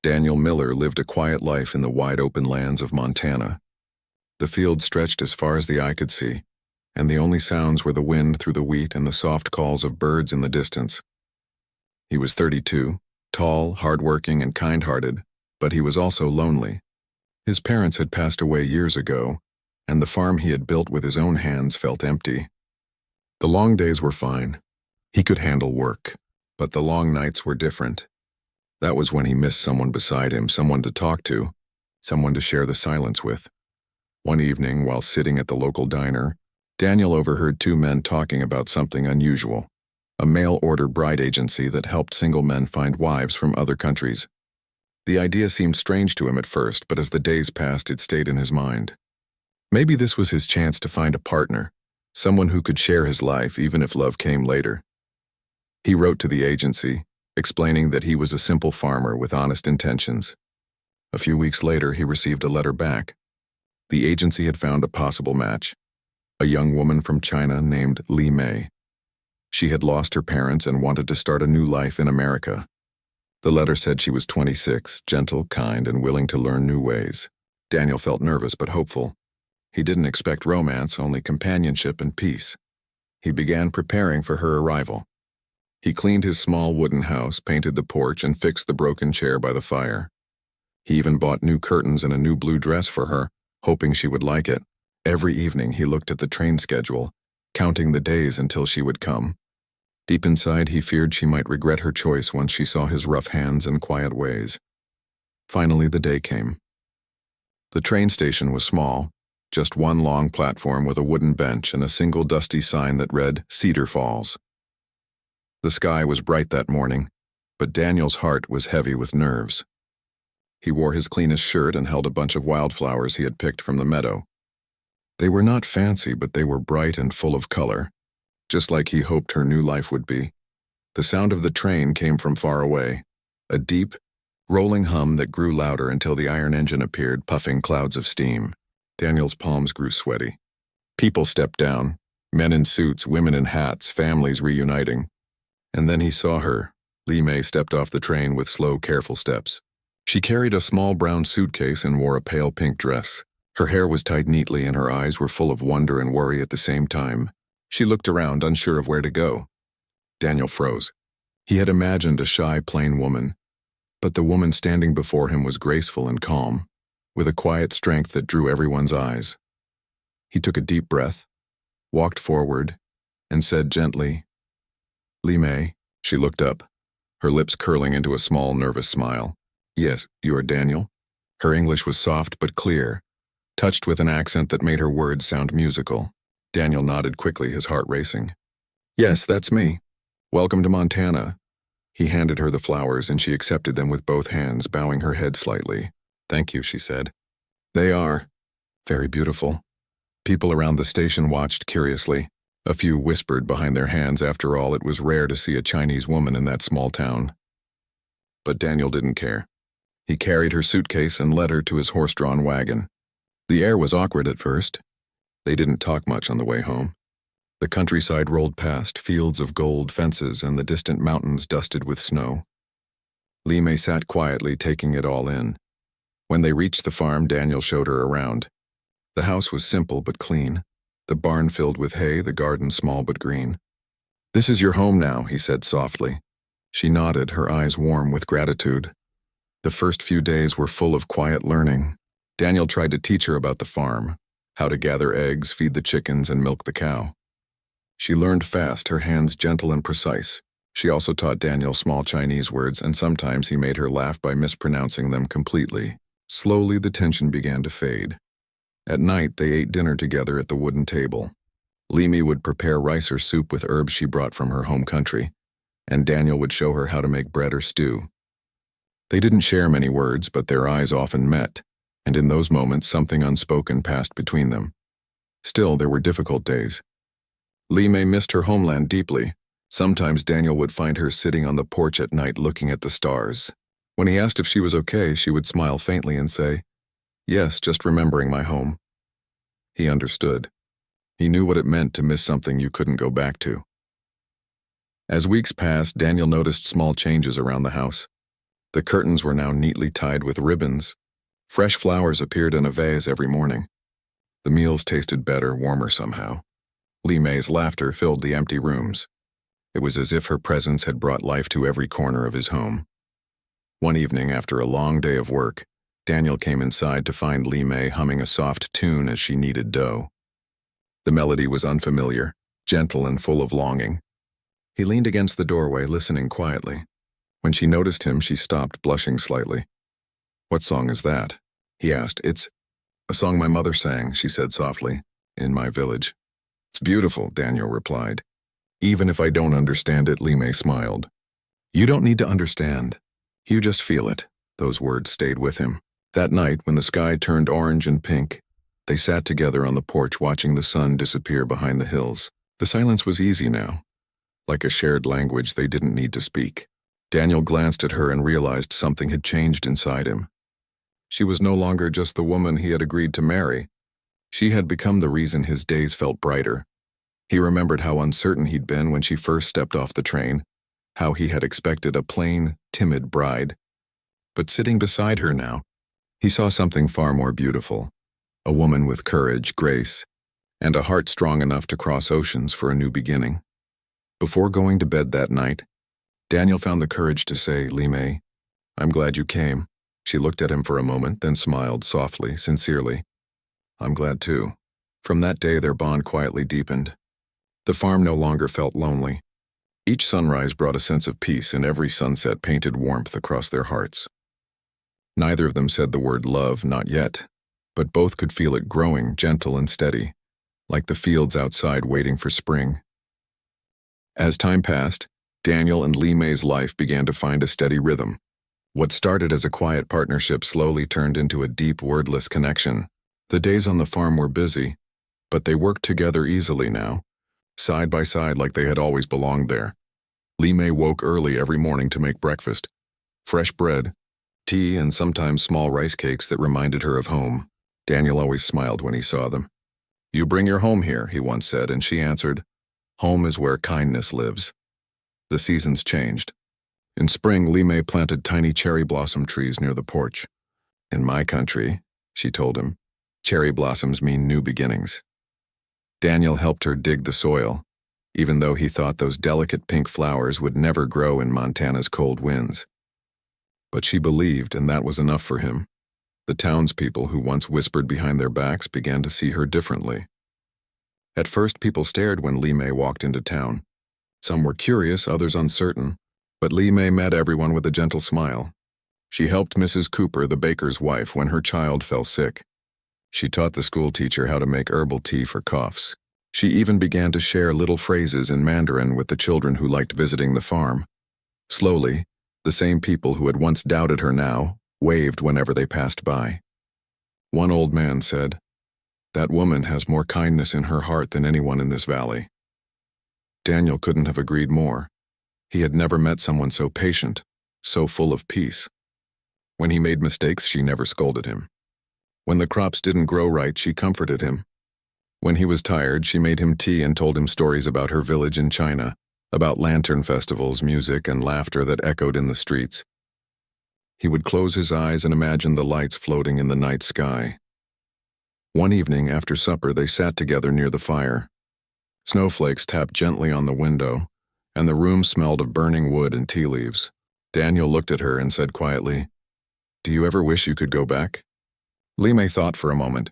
Daniel Miller lived a quiet life in the wide-open lands of Montana. The fields stretched as far as the eye could see, and the only sounds were the wind through the wheat and the soft calls of birds in the distance. He was 32, tall, hard-working, and kind-hearted, but he was also lonely. His parents had passed away years ago, and the farm he had built with his own hands felt empty. The long days were fine. He could handle work, but the long nights were different. That was when he missed someone beside him, someone to talk to, someone to share the silence with. One evening, while sitting at the local diner, Daniel overheard two men talking about something unusual, a mail-order bride agency that helped single men find wives from other countries. The idea seemed strange to him at first, but as the days passed, it stayed in his mind. Maybe this was his chance to find a partner, someone who could share his life even if love came later. He wrote to the agency, explaining that he was a simple farmer with honest intentions. A few weeks later, he received a letter back. The agency had found a possible match, a young woman from China named Li Mei. She had lost her parents and wanted to start a new life in America. The letter said she was 26, gentle, kind, and willing to learn new ways. Daniel felt nervous but hopeful. He didn't expect romance, only companionship and peace. He began preparing for her arrival. He cleaned his small wooden house, painted the porch, and fixed the broken chair by the fire. He even bought new curtains and a new blue dress for her, hoping she would like it. Every evening he looked at the train schedule, counting the days until she would come. Deep inside, he feared she might regret her choice once she saw his rough hands and quiet ways. Finally, the day came. The train station was small, just one long platform with a wooden bench and a single dusty sign that read Cedar Falls. The sky was bright that morning, but Daniel's heart was heavy with nerves. He wore his cleanest shirt and held a bunch of wildflowers he had picked from the meadow. They were not fancy, but they were bright and full of color, just like he hoped her new life would be. The sound of the train came from far away, a deep, rolling hum that grew louder until the iron engine appeared, puffing clouds of steam. Daniel's palms grew sweaty. People stepped down, men in suits, women in hats, families reuniting. And then he saw her. Li Mei stepped off the train with slow, careful steps. She carried a small brown suitcase and wore a pale pink dress. Her hair was tied neatly and her eyes were full of wonder and worry at the same time. She looked around, unsure of where to go. Daniel froze. He had imagined a shy, plain woman, but the woman standing before him was graceful and calm, with a quiet strength that drew everyone's eyes. He took a deep breath, walked forward, and said gently, "Li Mei." She looked up, her lips curling into a small, nervous smile. "Yes, you are Daniel?" Her English was soft but clear, touched with an accent that made her words sound musical. Daniel nodded quickly, his heart racing. "Yes, that's me. Welcome to Montana." He handed her the flowers and she accepted them with both hands, bowing her head slightly. "Thank you," she said. "They are very beautiful." People around the station watched curiously. A few whispered behind their hands. After all, it was rare to see a Chinese woman in that small town. But Daniel didn't care. He carried her suitcase and led her to his horse-drawn wagon. The air was awkward at first. They didn't talk much on the way home. The countryside rolled past, fields of gold, fences, and the distant mountains dusted with snow. Li Mei sat quietly, taking it all in. When they reached the farm, Daniel showed her around. The house was simple but clean, the barn filled with hay, the garden small but green. "This is your home now," he said softly. She nodded, her eyes warm with gratitude. The first few days were full of quiet learning. Daniel tried to teach her about the farm, how to gather eggs, feed the chickens, and milk the cow. She learned fast, her hands gentle and precise. She also taught Daniel small Chinese words, and sometimes he made her laugh by mispronouncing them completely. Slowly, the tension began to fade. At night, they ate dinner together at the wooden table. Li Mei would prepare rice or soup with herbs she brought from her home country, and Daniel would show her how to make bread or stew. They didn't share many words, but their eyes often met, and in those moments something unspoken passed between them. Still, there were difficult days. Li Mei missed her homeland deeply. Sometimes Daniel would find her sitting on the porch at night looking at the stars. When he asked if she was okay, she would smile faintly and say, "Yes, just remembering my home." He understood. He knew what it meant to miss something you couldn't go back to. As weeks passed, Daniel noticed small changes around the house. The curtains were now neatly tied with ribbons. Fresh flowers appeared in a vase every morning. The meals tasted better, warmer somehow. Li Mei's laughter filled the empty rooms. It was as if her presence had brought life to every corner of his home. One evening, after a long day of work, Daniel came inside to find Li Mei humming a soft tune as she kneaded dough. The melody was unfamiliar, gentle and full of longing. He leaned against the doorway, listening quietly. When she noticed him, she stopped, blushing slightly. "What song is that?" he asked. "It's a song my mother sang," she said softly, "in my village." "It's beautiful," Daniel replied. "Even if I don't understand it," Li Mei smiled. "You don't need to understand. You just feel it." Those words stayed with him. That night, when the sky turned orange and pink, they sat together on the porch watching the sun disappear behind the hills. The silence was easy now, like a shared language they didn't need to speak. Daniel glanced at her and realized something had changed inside him. She was no longer just the woman he had agreed to marry. She had become the reason his days felt brighter. He remembered how uncertain he'd been when she first stepped off the train, how he had expected a plain, timid bride. But sitting beside her now, he saw something far more beautiful, a woman with courage, grace, and a heart strong enough to cross oceans for a new beginning. Before going to bed that night, Daniel found the courage to say, "Li Mei, I'm glad you came." She looked at him for a moment, then smiled softly, sincerely. "I'm glad too." From that day, their bond quietly deepened. The farm no longer felt lonely. Each sunrise brought a sense of peace, and every sunset painted warmth across their hearts. Neither of them said the word love, not yet, but both could feel it growing, gentle and steady, like the fields outside waiting for spring. As time passed, Daniel and Li Mei's life began to find a steady rhythm. What started as a quiet partnership slowly turned into a deep, wordless connection. The days on the farm were busy, but they worked together easily now, side by side like they had always belonged there. Li Mei woke early every morning to make breakfast. Fresh bread, tea, and sometimes small rice cakes that reminded her of home. Daniel always smiled when he saw them. "You bring your home here," he once said, and she answered, "Home is where kindness lives." The seasons changed. In spring, Li Mei planted tiny cherry blossom trees near the porch. "In my country," she told him, "cherry blossoms mean new beginnings." Daniel helped her dig the soil, even though he thought those delicate pink flowers would never grow in Montana's cold winds. But she believed, and that was enough for him. The townspeople who once whispered behind their backs began to see her differently. At first, people stared when Li Mei walked into town. Some were curious, others uncertain, but Li Mei met everyone with a gentle smile. She helped Mrs. Cooper, the baker's wife, when her child fell sick. She taught the school teacher how to make herbal tea for coughs. She even began to share little phrases in Mandarin with the children who liked visiting the farm. Slowly, the same people who had once doubted her now waved whenever they passed by. One old man said, "That woman has more kindness in her heart than anyone in this valley." Daniel couldn't have agreed more. He had never met someone so patient, so full of peace. When he made mistakes, she never scolded him. When the crops didn't grow right, she comforted him. When he was tired, she made him tea and told him stories about her village in China, about lantern festivals, music, and laughter that echoed in the streets. He would close his eyes and imagine the lights floating in the night sky. One evening after supper, they sat together near the fire. Snowflakes tapped gently on the window, and the room smelled of burning wood and tea leaves. Daniel looked at her and said quietly, "Do you ever wish you could go back?" Li Mei thought for a moment.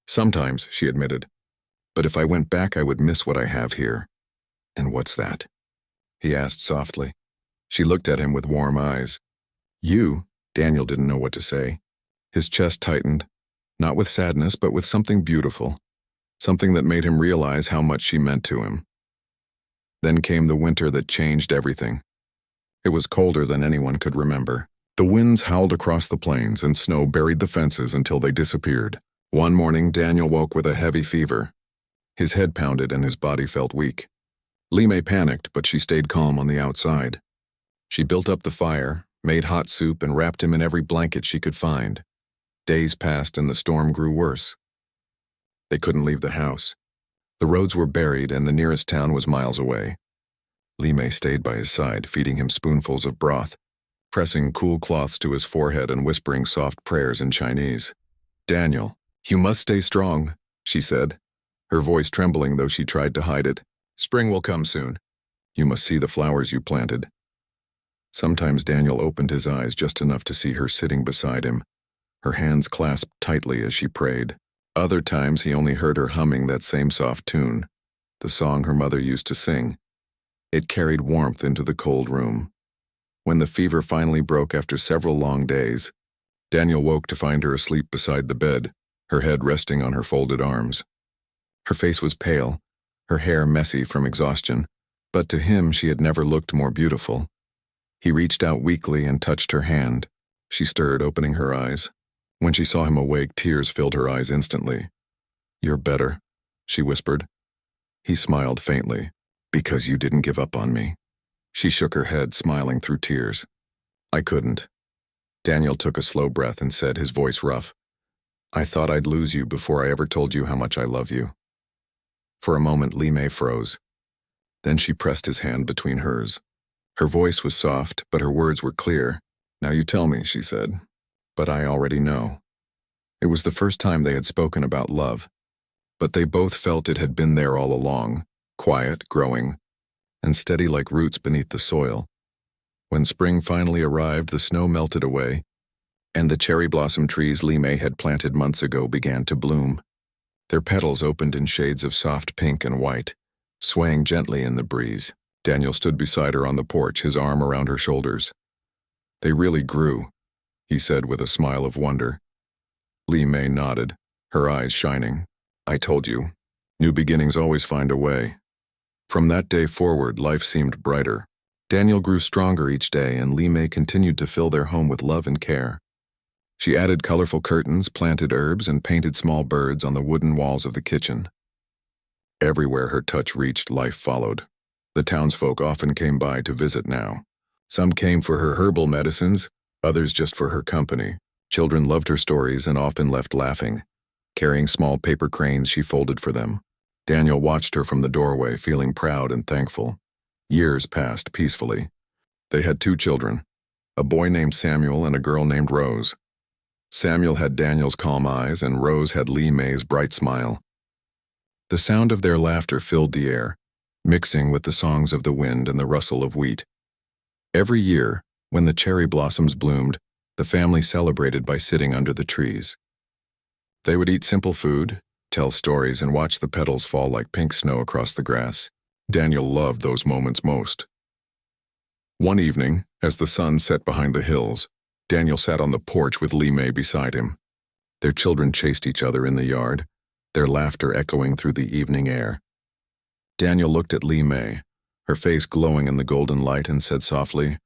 "Sometimes," she admitted. "But if I went back, I would miss what I have here." "And what's that?" he asked softly. She looked at him with warm eyes. "You?" Daniel didn't know what to say. His chest tightened, not with sadness, but with something beautiful, something that made him realize how much she meant to him. Then came the winter that changed everything. It was colder than anyone could remember. The winds howled across the plains and snow buried the fences until they disappeared. One morning, Daniel woke with a heavy fever. His head pounded and his body felt weak. Li Mei panicked, but she stayed calm on the outside. She built up the fire, made hot soup, and wrapped him in every blanket she could find. Days passed and the storm grew worse. They couldn't leave the house. The roads were buried and the nearest town was miles away. Li Mei stayed by his side, feeding him spoonfuls of broth, pressing cool cloths to his forehead and whispering soft prayers in Chinese. "Daniel, you must stay strong," she said, her voice trembling though she tried to hide it. "Spring will come soon. You must see the flowers you planted." Sometimes Daniel opened his eyes just enough to see her sitting beside him, her hands clasped tightly as she prayed. Other times he only heard her humming that same soft tune, the song her mother used to sing. It carried warmth into the cold room. When the fever finally broke after several long days, Daniel woke to find her asleep beside the bed, her head resting on her folded arms. Her face was pale, her hair messy from exhaustion, but to him she had never looked more beautiful. He reached out weakly and touched her hand. She stirred, opening her eyes. When she saw him awake, tears filled her eyes instantly. "You're better," she whispered. He smiled faintly. "Because you didn't give up on me." She shook her head, smiling through tears. "I couldn't." Daniel took a slow breath and said, his voice rough, "I thought I'd lose you before I ever told you how much I love you." For a moment, Li Mei froze. Then she pressed his hand between hers. Her voice was soft, but her words were clear. "Now you tell me," she said. "But I already know." It was the first time they had spoken about love, but they both felt it had been there all along, quiet, growing, and steady like roots beneath the soil. When spring finally arrived, the snow melted away, and the cherry blossom trees Li Mei had planted months ago began to bloom. Their petals opened in shades of soft pink and white, swaying gently in the breeze. Daniel stood beside her on the porch, his arm around her shoulders. "They really grew," he said with a smile of wonder. Li Mei nodded, her eyes shining. "I told you, new beginnings always find a way." From that day forward, life seemed brighter. Daniel grew stronger each day, and Li Mei continued to fill their home with love and care. She added colorful curtains, planted herbs, and painted small birds on the wooden walls of the kitchen. Everywhere her touch reached, life followed. The townsfolk often came by to visit now. Some came for her herbal medicines, others just for her company. Children loved her stories and often left laughing, carrying small paper cranes she folded for them. Daniel watched her from the doorway, feeling proud and thankful. Years passed peacefully. They had 2 children, a boy named Samuel and a girl named Rose. Samuel had Daniel's calm eyes, and Rose had Li Mei's bright smile. The sound of their laughter filled the air, mixing with the songs of the wind and the rustle of wheat. Every year, when the cherry blossoms bloomed, the family celebrated by sitting under the trees. They would eat simple food, tell stories, and watch the petals fall like pink snow across the grass. Daniel loved those moments most. One evening, as the sun set behind the hills, Daniel sat on the porch with Li Mei beside him. Their children chased each other in the yard, their laughter echoing through the evening air. Daniel looked at Li Mei, her face glowing in the golden light, and said softly,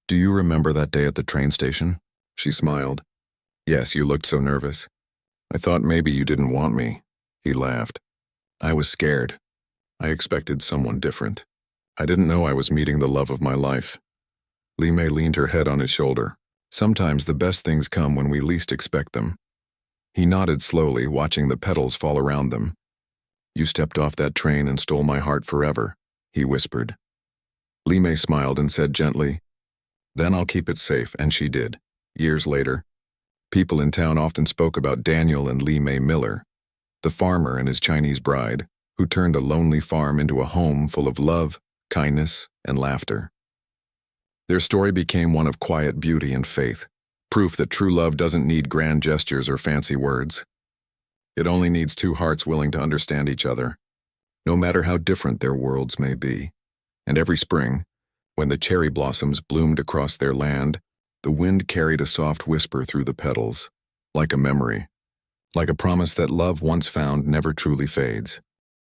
"Do you remember that day at the train station?" She smiled. "Yes, you looked so nervous. I thought maybe you didn't want me." He laughed. "I was scared. I expected someone different. I didn't know I was meeting the love of my life." Li Mei leaned her head on his shoulder. "Sometimes the best things come when we least expect them." He nodded slowly, watching the petals fall around them. "You stepped off that train and stole my heart forever," he whispered. Li Mei smiled and said gently, "Then I'll keep it safe," and she did. Years later, people in town often spoke about Daniel and Li Mei Miller, the farmer and his Chinese bride, who turned a lonely farm into a home full of love, kindness, and laughter. Their story became one of quiet beauty and faith, proof that true love doesn't need grand gestures or fancy words. It only needs 2 hearts willing to understand each other, no matter how different their worlds may be. And every spring, when the cherry blossoms bloomed across their land, the wind carried a soft whisper through the petals, like a memory, like a promise that love once found never truly fades.